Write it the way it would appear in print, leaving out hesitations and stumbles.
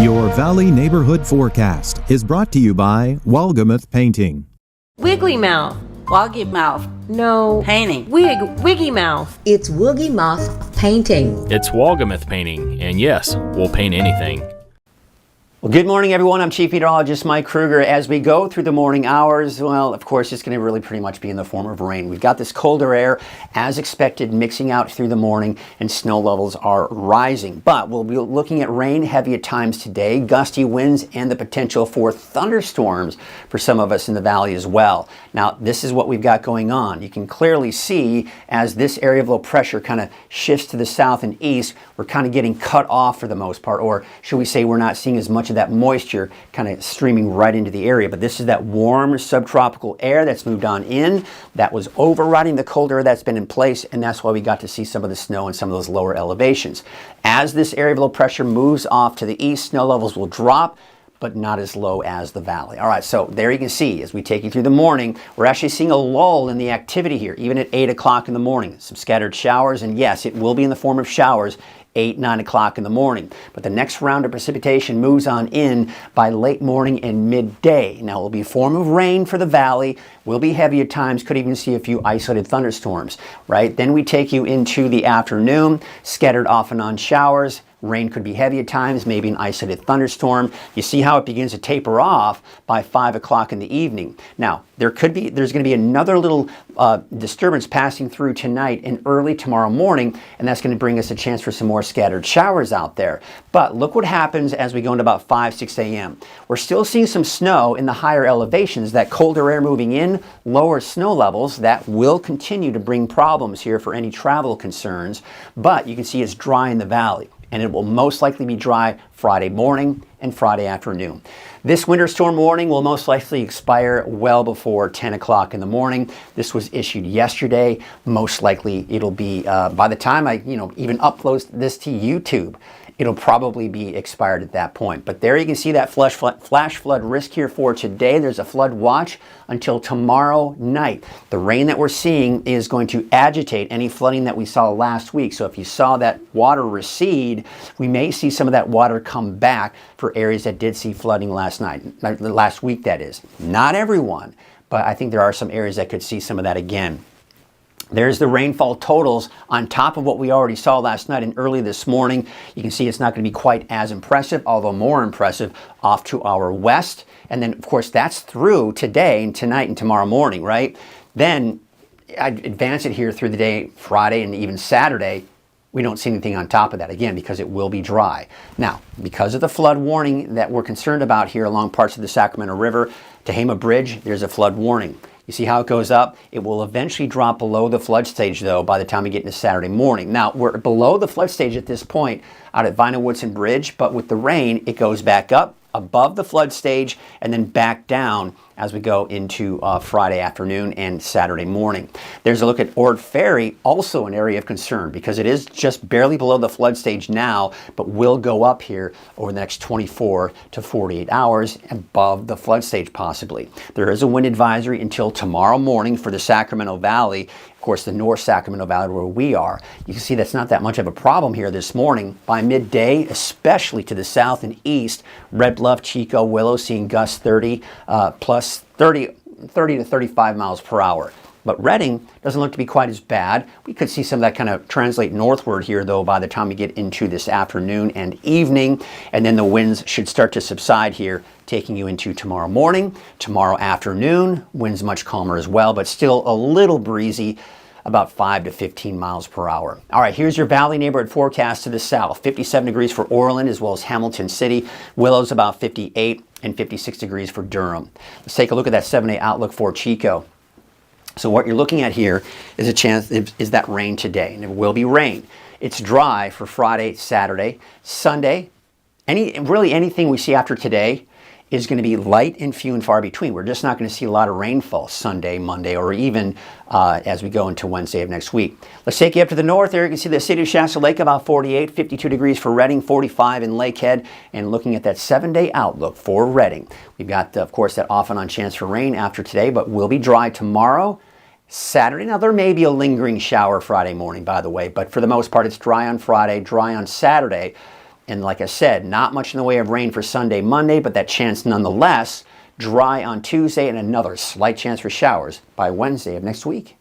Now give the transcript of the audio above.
Your Valley Neighborhood Forecast is brought to you by Walgamuth Painting. Wiggly Mouth. Woggy Mouth. No. Painting. Wiggy Mouth. It's Woogie Mouth Painting. It's Walgamuth Painting, and yes, we'll paint anything. Well, good morning, everyone. I'm Chief Meteorologist Mike Kruger. As we go through the morning hours, well, of course, it's going to really pretty much be in the form of rain. We've got this colder air, as expected, mixing out through the morning, and snow levels are rising. But we'll be looking at rain heavy at times today, gusty winds, and the potential for thunderstorms for some of us in the valley as well. Now, this is what we've got going on. You can clearly see as this area of low pressure kind of shifts to the south and east, we're kind of getting cut off for the most part, or should we say we're not seeing as much of that moisture kind of streaming right into the area. But this is that warm subtropical air that's moved on in, that was overriding the cold air that's been in place, and that's why we got to see some of the snow in some of those lower elevations. As this area of low pressure moves off to the east, snow levels will drop, but not as low as the valley. All right, so there you can see, as we take you through the morning, we're actually seeing a lull in the activity here, even at 8 o'clock in the morning. Some scattered showers, and yes, it will be in the form of showers 8, 9 o'clock in the morning. But the next round of precipitation moves on in by late morning and midday. Now, it will be a form of rain for the valley, will be heavy at times, could even see a few isolated thunderstorms, right? Then we take you into the afternoon, scattered off and on showers. Rain could be heavy at times, maybe an isolated thunderstorm. You see how it begins to taper off by 5 o'clock in the evening. Now, there's going to be another little disturbance passing through tonight and early tomorrow morning, and that's going to bring us a chance for some more scattered showers out there. But look what happens as we go into about 5, 6 a.m. We're still seeing some snow in the higher elevations. That colder air moving in, lower snow levels, that will continue to bring problems here for any travel concerns. But you can see it's dry in the valley, and it will most likely be dry Friday morning and Friday afternoon. This winter storm warning will most likely expire well before 10 o'clock in the morning. This was issued yesterday. Most likely it'll be, by the time I even upload this to YouTube, it'll probably be expired at that point. But there you can see that flash flood risk here for today. There's a flood watch until tomorrow night. The rain that we're seeing is going to agitate any flooding that we saw last week. So if you saw that water recede, we may see some of that water come back for areas that did see flooding last week, that is. Not everyone, but I think there are some areas that could see some of that again. There's the rainfall totals on top of what we already saw last night and early this morning. You can see it's not going to be quite as impressive, although more impressive off to our west. And then, of course, that's through today and tonight and tomorrow morning, right? Then I advance it here through the day, Friday and even Saturday. We don't see anything on top of that, again, because it will be dry. Now, because of the flood warning that we're concerned about here along parts of the Sacramento River, Tehama Bridge, there's a flood warning. You see how it goes up? It will eventually drop below the flood stage, though, by the time we get into Saturday morning. Now, we're below the flood stage at this point out at Vinyl-Woodson Bridge, but with the rain, it goes back up above the flood stage and then back down as we go into Friday afternoon and Saturday morning. There's a look at Ord Ferry, also an area of concern because it is just barely below the flood stage now, but will go up here over the next 24 to 48 hours above the flood stage possibly. There is a wind advisory until tomorrow morning for the Sacramento Valley. Of course, the North Sacramento Valley where we are. You can see that's not that much of a problem here this morning. By midday, especially to the south and east, Red Bluff, Chico, Willow seeing gusts 30 plus 30 to 35 miles per hour. But Redding doesn't look to be quite as bad. We could see some of that kind of translate northward here, though, by the time we get into this afternoon and evening. And then the winds should start to subside here, taking you into tomorrow morning. Tomorrow afternoon, winds much calmer as well, but still a little breezy, about 5 to 15 miles per hour. All right, here's your Valley neighborhood forecast to the south. 57 degrees for Orland as well as Hamilton City. Willow's about 58 and 56 degrees for Durham. Let's take a look at that 7-day outlook for Chico. So what you're looking at here is a chance is that rain today, and it will be rain. It's dry for Friday, Saturday, Sunday. Really anything we see after today is going to be light and few and far between. We're just not going to see a lot of rainfall Sunday, Monday, or even as we go into Wednesday of next week. Let's take you up to the north there. You can see the city of Shasta Lake about 48, 52 degrees for Redding, 45 in Lakehead. And looking at that 7-day outlook for Redding, we've got, of course, that off and on chance for rain after today, but will be dry tomorrow Saturday. Now, there may be a lingering shower Friday morning, by the way, but for the most part, it's dry on Friday, dry on Saturday. And like I said, not much in the way of rain for Sunday, Monday, but that chance nonetheless. Dry on Tuesday and another slight chance for showers by Wednesday of next week.